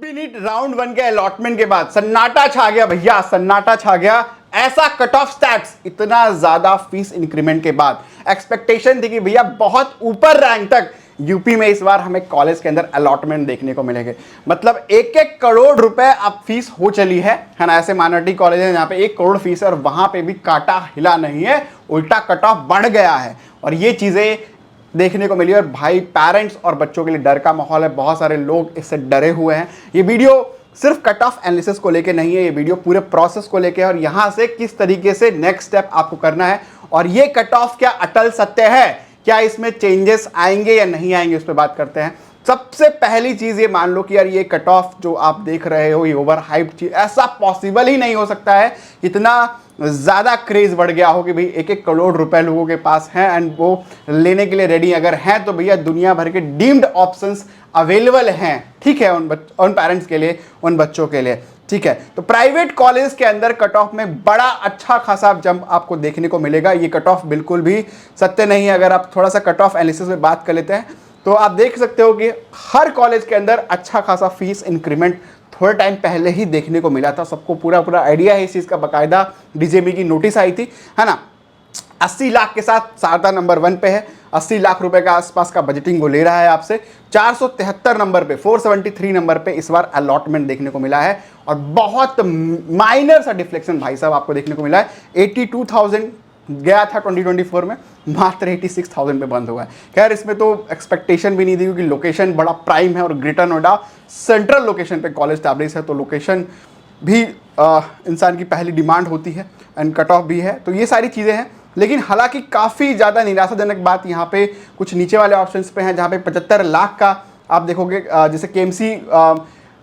UP NEET round 1 के allotment के बाद सन्नाटा छा गया भैया, सन्नाटा छा गया। ऐसा कट ऑफ स्टैट्स, इतना ज्यादा फीस इंक्रीमेंट के बाद एक्सपेक्टेशन थी कि भैया बहुत ऊपर रैंक तक यूपी में इस बार हमें कॉलेज के अंदर अलॉटमेंट देखने को मिलेंगे। मतलब 1-1 करोड़ रुपए अब फीस हो चली है ना। ऐसे माइनॉरिटी कॉलेज है जहां पे 1 करोड़ फीस है और वहां पे भी काटा हिला नहीं है, उल्टा कट ऑफ बढ़ गया है। और ये चीजें देखने को मिली और भाई पेरेंट्स और बच्चों के लिए डर का माहौल है। बहुत सारे लोग इससे डरे हुए हैं। ये वीडियो सिर्फ कट ऑफ एनालिसिस को लेके नहीं है, ये वीडियो पूरे प्रोसेस को लेके है और यहां से किस तरीके से नेक्स्ट स्टेप आपको करना है और ये कट ऑफ क्या अटल सत्य है, क्या इसमें चेंजेस आएंगे या नहीं आएंगे, उस पर बात करते हैं। सबसे पहली चीज ये मान लो कि यार ये कट ऑफ जो आप देख रहे हो ये ओवर हाइप चीज, ऐसा पॉसिबल ही नहीं हो सकता है। इतना ज्यादा क्रेज बढ़ गया हो कि भाई 1-1 करोड़ रुपए लोगों के पास हैं एंड वो लेने के लिए रेडी अगर हैं तो भैया दुनिया भर के डीम्ड ऑप्शंस अवेलेबल हैं, ठीक है, उन पेरेंट्स के लिए, उन बच्चों के लिए, ठीक है। तो प्राइवेट कॉलेज के अंदर कट ऑफ में बड़ा अच्छा खासा जंप आपको देखने को मिलेगा। ये कट ऑफ बिल्कुल भी सत्य नहीं है। अगर आप थोड़ा सा कट ऑफ एनालिसिस में बात कर लेते हैं तो आप देख सकते हो कि हर कॉलेज के अंदर अच्छा खासा फीस इंक्रीमेंट थोड़े टाइम पहले ही देखने को मिला था। सबको पूरा आइडिया है इस चीज़ का, बाकायदा डीजेबी की नोटिस आई थी, है ना। 80 लाख के साथ शारदा नंबर 1 पे है। 80 लाख रुपए का आसपास का बजटिंग वो ले रहा है आपसे। 473 नंबर पे, 473 नंबर पे इस बार अलॉटमेंट देखने को मिला है और बहुत माइनर सा डिफ्लेक्शन भाई साहब आपको देखने को मिला है। 82,000 गया था 2024 में, मात्र 86,000 पे बंद हुआ है। खैर इसमें तो एक्सपेक्टेशन भी नहीं थी क्योंकि लोकेशन बड़ा प्राइम है और ग्रेटर नोएडा सेंट्रल लोकेशन पे कॉलेज स्टैब्लिश है, तो लोकेशन भी इंसान की पहली डिमांड होती है एंड कट ऑफ भी है। तो ये सारी चीज़ें हैं, लेकिन हालांकि काफ़ी ज़्यादा निराशाजनक बात यहाँ पे कुछ नीचे वाले ऑप्शंस पे हैं जहाँ पे 75 लाख का आप देखोगे। जैसे केएमसी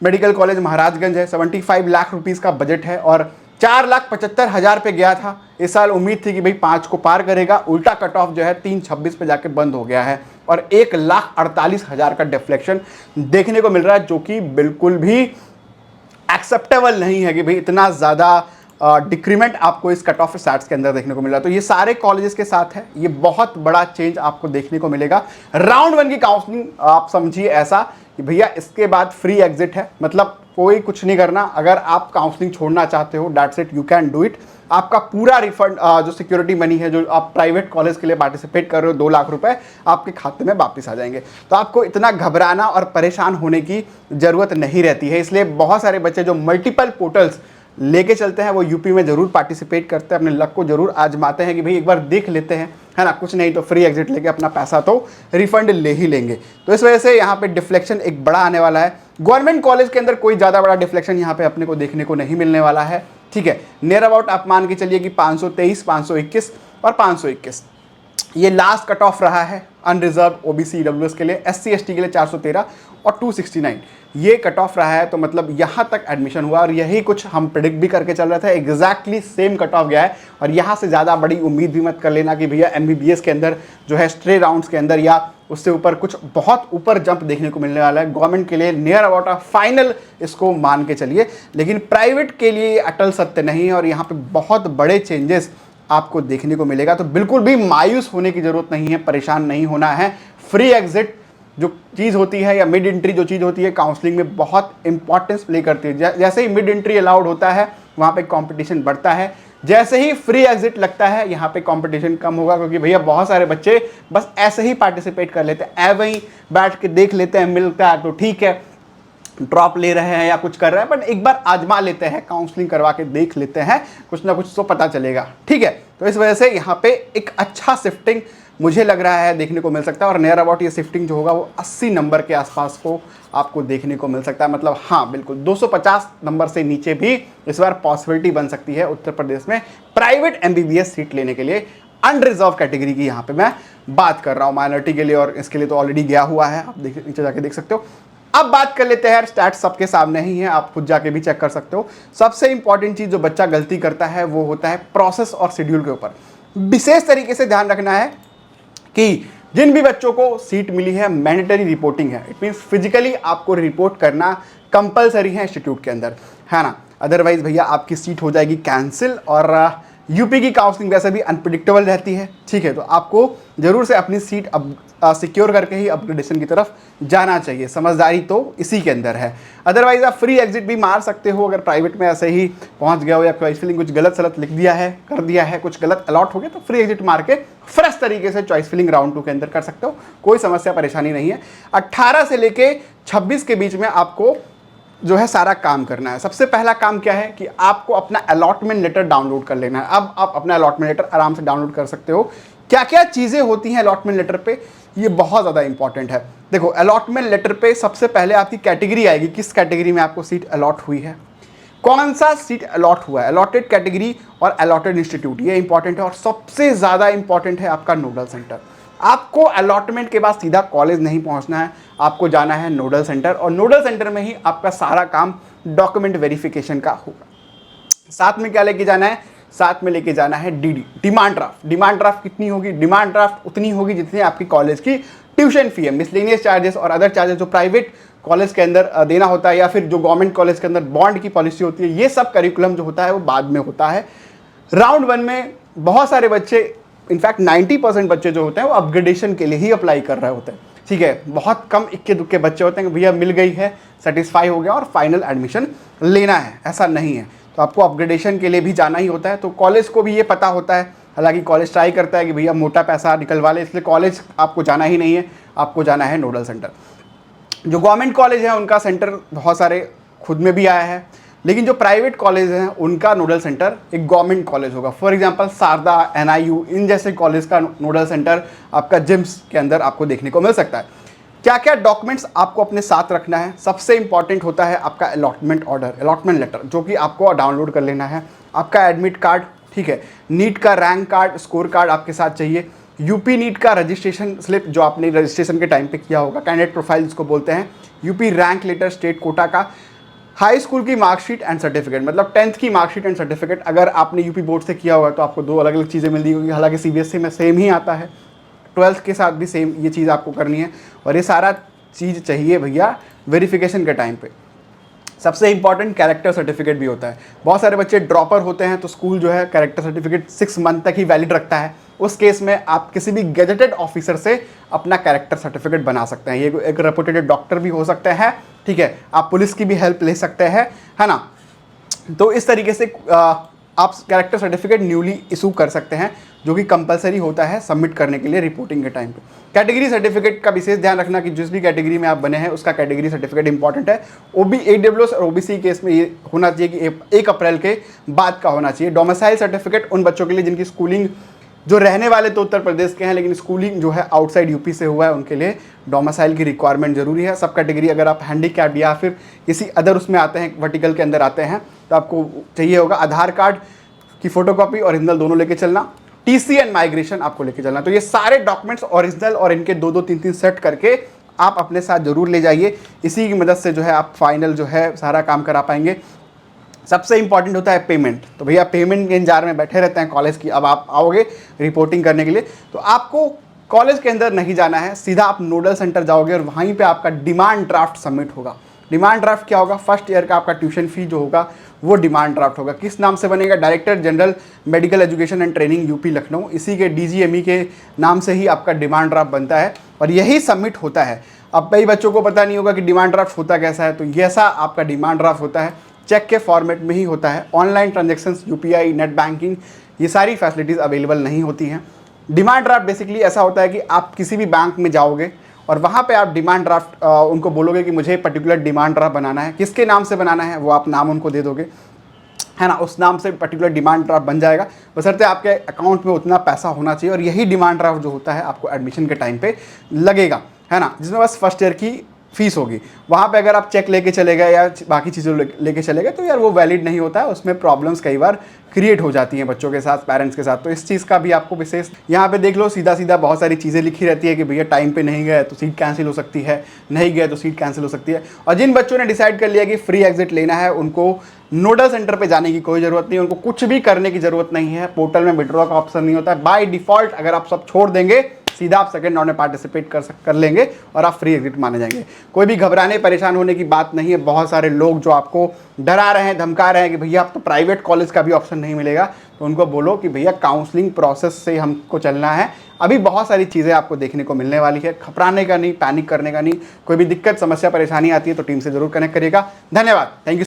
मेडिकल कॉलेज महाराजगंज है, 75 लाख रुपीज़ का बजट है और 4,75,000 पे गया था। इस साल उम्मीद थी कि भाई 5 को पार करेगा, उल्टा कट ऑफ जो है 326 पे जाके बंद हो गया है और 1,48,000 का डिफ्लेक्शन देखने को मिल रहा है, जो कि बिल्कुल भी एक्सेप्टेबल नहीं है कि भाई इतना ज़्यादा डिक्रीमेंट आपको इस कट ऑफ स्टैट्स के अंदर देखने को मिल रहा है। तो ये सारे कॉलेजेस के साथ है, ये बहुत बड़ा चेंज आपको देखने को मिलेगा। राउंड 1 की काउंसलिंग आप समझिए ऐसा कि भैया इसके बाद फ्री एग्जिट है, मतलब कोई कुछ नहीं करना। अगर आप काउंसलिंग छोड़ना चाहते हो, that's it, you can do it. आपका पूरा रिफंड जो सिक्योरिटी मनी है जो आप प्राइवेट कॉलेज के लिए पार्टिसिपेट कर रहे हो 2 लाख रुपए आपके खाते में वापस आ जाएंगे। तो आपको इतना घबराना और परेशान होने की ज़रूरत नहीं रहती है। इसलिए बहुत सारे बच्चे जो मल्टीपल पोर्टल्स लेके चलते हैं वो यूपी में ज़रूर पार्टिसिपेट करते हैं, अपने लक को ज़रूर आजमाते हैं कि भाई एक बार देख लेते हैं, है ना, कुछ नहीं तो फ्री एग्जिट लेके अपना पैसा तो रिफंड ले ही लेंगे। तो इस वजह से यहाँ पे डिफ्लेक्शन एक बड़ा आने वाला है। गवर्नमेंट कॉलेज के अंदर कोई ज़्यादा बड़ा डिफ्लेक्शन यहाँ पे अपने को देखने को नहीं मिलने वाला है, ठीक है। नियर अबाउट आप मान के चलिए कि 523, 521 और 521 ये लास्ट कट ऑफ रहा है अनरिजर्व ओबीसी ईडब्ल्यूएस के लिए। एससी एसटी के लिए 413 और 269 ये कट ऑफ रहा है। तो मतलब यहाँ तक एडमिशन हुआ और यही कुछ हम प्रेडिक्ट भी करके चल रहे थे, एग्जैक्टली सेम कट ऑफ गया है। और यहाँ से ज़्यादा बड़ी उम्मीद भी मत कर लेना कि भैया एमबीबीएस के अंदर जो है स्ट्रे राउंड्स के अंदर या उससे ऊपर कुछ बहुत ऊपर जंप देखने को मिलने वाला है। गवर्नमेंट के लिए नियर अबाउट अ फाइनल इसको मान के चलिए, लेकिन प्राइवेट के लिए अटल सत्य नहीं है और यहाँ पे बहुत बड़े चेंजेस आपको देखने को मिलेगा। तो बिल्कुल भी मायूस होने की जरूरत नहीं है, परेशान नहीं होना है। फ्री एग्जिट जो चीज़ होती है या मिड एंट्री जो चीज़ होती है काउंसलिंग में बहुत इंपॉर्टेंस प्ले करती है। जैसे ही मिड एंट्री अलाउड होता है वहाँ पे कंपटीशन बढ़ता है, जैसे ही फ्री एग्जिट लगता है यहाँ पे कंपटीशन कम होगा, क्योंकि भैया बहुत सारे बच्चे बस ऐसे ही पार्टिसिपेट कर लेते हैं, वहीं बैठ के देख लेते हैं, मिलता है तो ठीक है, ड्रॉप ले रहे हैं या कुछ कर रहे हैं, बट एक बार आजमा लेते हैं, काउंसलिंग करवा के देख लेते हैं, कुछ ना कुछ तो पता चलेगा, ठीक है। तो इस वजह से यहाँ पे एक अच्छा शिफ्टिंग मुझे लग रहा है देखने को मिल सकता है और नियर अबाउट ये शिफ्टिंग जो होगा वो 80 नंबर के आसपास को आपको देखने को मिल सकता है। मतलब हाँ बिल्कुल 250 नंबर से नीचे भी इस बार पॉसिबिलिटी बन सकती है उत्तर प्रदेश में प्राइवेट एमबीबीएस सीट लेने के लिए। अनरिजर्व कैटेगरी की यहाँ पे मैं बात कर रहा हूँ, माइनॉरिटी के लिए, और इसके लिए तो ऑलरेडी गया हुआ है, आप नीचे जाके देख सकते हो। अब बात कर लेते हैं, स्टैट्स सबके सामने ही है, आप खुद जाके भी चेक कर सकते हो। सबसे इंपॉर्टेंट चीज़ जो बच्चा गलती करता है वो होता है प्रोसेस और शेड्यूल के ऊपर। विशेष तरीके से ध्यान रखना है कि जिन भी बच्चों को सीट मिली है मैंडेटरी रिपोर्टिंग है, इट मीन्स फिजिकली आपको रिपोर्ट करना कंपलसरी है इंस्टीट्यूट के अंदर, है ना। अदरवाइज भैया आपकी सीट हो जाएगी कैंसिल और यूपी की काउंसलिंग वैसे भी अनप्रिडिक्टेबल रहती है, ठीक है, तो आपको जरूर से अपनी सीट अब सिक्योर करके ही अपग्रेडेशन की तरफ जाना चाहिए। समझदारी तो इसी के अंदर है। अदरवाइज आप फ्री एग्जिट भी मार सकते हो अगर प्राइवेट में ऐसे ही पहुंच गया हो या चॉइस फिलिंग कुछ गलत सलत लिख दिया है, कर दिया है, कुछ गलत अलॉट हो गया, तो फ्री एग्जिट मार के फ्रेश तरीके से चॉइस फिलिंग राउंड 2 के अंदर कर सकते हो, कोई समस्या परेशानी नहीं है। 18 से लेके 26 के बीच में आपको जो है सारा काम करना है। सबसे पहला काम क्या है कि आपको अपना अलॉटमेंट लेटर डाउनलोड कर लेना है। अब आप अपना अलॉटमेंट लेटर आराम से डाउनलोड कर सकते हो। क्या क्या चीज़ें होती हैं अलॉटमेंट लेटर पे, ये बहुत ज़्यादा इंपॉर्टेंट है। देखो, अलॉटमेंट लेटर पे सबसे पहले आपकी कैटेगरी आएगी, किस कैटेगरी में आपको सीट अलॉट हुई है, कौन सा सीट अलॉट हुआ है, अलॉटेड कैटेगरी और अलॉटेड इंस्टीट्यूट, ये इंपॉर्टेंट है। और सबसे ज़्यादा इंपॉर्टेंट है आपका नोडल सेंटर। आपको अलॉटमेंट के बाद सीधा कॉलेज नहीं पहुंचना है, आपको जाना है नोडल सेंटर, और नोडल सेंटर में ही आपका सारा काम डॉक्यूमेंट वेरिफिकेशन का होगा। साथ में क्या लेके जाना है, साथ में लेके जाना है DD, demand draft. Demand draft कितनी होगी, डिमांड ड्राफ्ट उतनी होगी जितनी आपकी कॉलेज की ट्यूशन फी है। मिसलेनियस चार्जेस और अदर चार्जेस जो प्राइवेट कॉलेज के अंदर देना होता है, या फिर जो गवर्नमेंट कॉलेज के अंदर बॉन्ड की पॉलिसी होती है, ये सब करिकुलम जो होता है वो बाद में होता है। राउंड 1 में बहुत सारे बच्चे, इनफैक्ट 90% बच्चे जो होते हैं वो अपग्रेडेशन के लिए ही अप्लाई कर रहे होते हैं, ठीक है। बहुत कम इक्के दुक्के बच्चे होते हैं कि भैया मिल गई है, सेटिस्फाई हो गया और फाइनल एडमिशन लेना है, ऐसा नहीं है। तो आपको अपग्रेडेशन के लिए भी जाना ही होता है। तो कॉलेज को भी ये पता होता है, हालांकि कॉलेज ट्राई करता है कि भैया मोटा पैसा निकलवा ले, इसलिए कॉलेज आपको जाना ही नहीं है, आपको जाना है नोडल सेंटर। जो गवर्नमेंट कॉलेज है उनका सेंटर बहुत सारे खुद में भी आया है, लेकिन जो प्राइवेट कॉलेज हैं उनका नोडल सेंटर एक गवर्नमेंट कॉलेज होगा। फॉर एग्जांपल शारदा, NIU, इन जैसे कॉलेज का नोडल सेंटर आपका जिम्स के अंदर आपको देखने को मिल सकता है। क्या क्या डॉक्यूमेंट्स आपको अपने साथ रखना है, सबसे इंपॉर्टेंट होता है आपका अलॉटमेंट ऑर्डर, अलॉटमेंट लेटर, जो कि आपको डाउनलोड कर लेना है। आपका एडमिट कार्ड, ठीक है, नीट का रैंक कार्ड, स्कोर कार्ड आपके साथ चाहिए। यूपी नीट का रजिस्ट्रेशन स्लिप जो आपने रजिस्ट्रेशन के टाइम पे किया होगा, कैंडिडेट प्रोफाइल जिसको बोलते हैं। UP rank letter state quota का, हाई स्कूल की मार्कशीट एंड सर्टिफिकेट, मतलब 10th की मार्कशीट एंड सर्टिफिकेट। अगर आपने यूपी बोर्ड से किया होगा तो आपको 2 अलग अलग चीज़ें मिलती होंगी, हालांकि CBSE में सेम ही आता है। 12th के साथ भी सेम ये चीज़ आपको करनी है, और ये सारा चीज़ चाहिए भैया वेरिफिकेशन के टाइम पे। सबसे इंपॉर्टेंट कैरेक्टर सर्टिफिकेट भी होता है। बहुत सारे बच्चे ड्रॉपर होते हैं, तो स्कूल जो है कैरेक्टर सर्टिफिकेट 6 मंथ तक ही वैलिड रखता है। उस केस में आप किसी भी गेजेटेड ऑफिसर से अपना कैरेक्टर सर्टिफिकेट बना सकते हैं। ये एक रेपुटेड डॉक्टर भी हो सकते हैं, ठीक है, आप पुलिस की भी हेल्प ले सकते हैं, है ना। तो इस तरीके से आप कैरेक्टर सर्टिफिकेट न्यूली इशू कर सकते हैं, जो कि कंपलसरी होता है सबमिट करने के लिए रिपोर्टिंग के टाइम पे। कैटेगरी सर्टिफिकेट का विशेष ध्यान रखना कि जिस भी कैटेगरी में आप बने हैं उसका कैटेगरी सर्टिफिकेट इंपॉर्टेंट है। AWS और OBC केस में ये होना चाहिए कि 1 अप्रैल के बाद का होना चाहिए। डोमिसाइल सर्टिफिकेट उन बच्चों के लिए जिनकी स्कूलिंग, जो रहने वाले तो उत्तर प्रदेश के हैं लेकिन स्कूलिंग जो है आउटसाइड यूपी से हुआ है, उनके लिए डोमिसाइल की रिक्वायरमेंट जरूरी है। सब कैटेगरी, अगर आप हैंडीकैप या फिर किसी अदर उसमें आते हैं, वर्टिकल के अंदर आते हैं, तो आपको चाहिए होगा आधार कार्ड की फोटोकॉपी, ओरिजिनल दोनों लेके चलना, TC एंड माइग्रेशन आपको लेके चलना। तो ये सारे डॉक्यूमेंट्स ओरिजिनल और इनके 2-2, 3-3 सेट करके आप अपने साथ जरूर ले जाइए। इसी की मदद से जो है आप फाइनल जो है सारा काम करा पाएंगे। सबसे इंपॉर्टेंट होता है पेमेंट। तो भैया पेमेंट के इंतजार में बैठे रहते हैं कॉलेज की, अब आप आओगे रिपोर्टिंग करने के लिए, तो आपको कॉलेज के अंदर नहीं जाना है, सीधा आप नोडल सेंटर जाओगे और वहीं पे आपका डिमांड ड्राफ्ट सबमिट होगा। डिमांड ड्राफ्ट क्या होगा, फर्स्ट ईयर का आपका ट्यूशन फी जो होगा वो डिमांड ड्राफ्ट होगा। किस नाम से बनेगा, director general medical education and training UP Lucknow, इसी के DGME के नाम से ही आपका डिमांड ड्राफ्ट बनता है और यही सबमिट होता है। अब कई बच्चों को पता नहीं होगा कि डिमांड ड्राफ्ट होता कैसा है, तो ऐसा आपका डिमांड ड्राफ्ट होता है, चेक के फॉर्मेट में ही होता है। Online transactions, UPI, net banking, ये सारी फैसिलिटीज़ अवेलेबल नहीं होती हैं। डिमांड ड्राफ्ट बेसिकली ऐसा होता है कि आप किसी भी बैंक में जाओगे और वहाँ पे आप डिमांड ड्राफ्ट उनको बोलोगे कि मुझे पर्टिकुलर डिमांड ड्राफ्ट बनाना है, किसके नाम से बनाना है वो आप नाम उनको दे दोगे, है ना, उस नाम से पर्टिकुलर डिमांड ड्राफ्ट बन जाएगा। बशर्ते आपके अकाउंट में उतना पैसा होना चाहिए, और यही डिमांड ड्राफ्ट जो होता है आपको एडमिशन के टाइम पे लगेगा, है ना, जिसमें बस फर्स्ट ईयर की फीस होगी। वहाँ पे अगर आप चेक लेके चले गए या बाकी चीज़ें लेके चले गए तो यार वो वैलिड नहीं होता है, उसमें प्रॉब्लम्स कई बार क्रिएट हो जाती हैं बच्चों के साथ, पेरेंट्स के साथ। तो इस चीज़ का भी आपको विशेष यहाँ पे देख लो, सीधा सीधा बहुत सारी चीज़ें लिखी रहती है कि भैया टाइम पे नहीं गए तो सीट कैंसिल हो सकती है, नहीं गए तो सीट कैंसिल हो सकती है। और जिन बच्चों ने डिसाइड कर लिया कि फ्री एग्जिट लेना है, उनको नोडल सेंटर पे जाने की कोई ज़रूरत नहीं, उनको कुछ भी करने की ज़रूरत नहीं है। पोर्टल में विड्रॉ का ऑप्शन नहीं होता है बाय डिफ़ॉल्ट। अगर आप सब छोड़ देंगे सीधा आप सेकंड राउंड में पार्टिसिपेट कर लेंगे और आप फ्री एग्जिट माने जाएंगे। कोई भी घबराने परेशान होने की बात नहीं है। बहुत सारे लोग जो आपको डरा रहे हैं, धमका रहे हैं कि भैया आप तो प्राइवेट कॉलेज का भी ऑप्शन नहीं मिलेगा, तो उनको बोलो कि भैया काउंसलिंग प्रोसेस से हमको चलना है। अभी बहुत सारी चीज़ें आपको देखने को मिलने वाली है, घबराने का नहीं, पैनिक करने का नहीं। कोई भी दिक्कत, समस्या, परेशानी आती है तो टीम से जरूर कनेक्ट करिएगा। धन्यवाद, थैंक यू।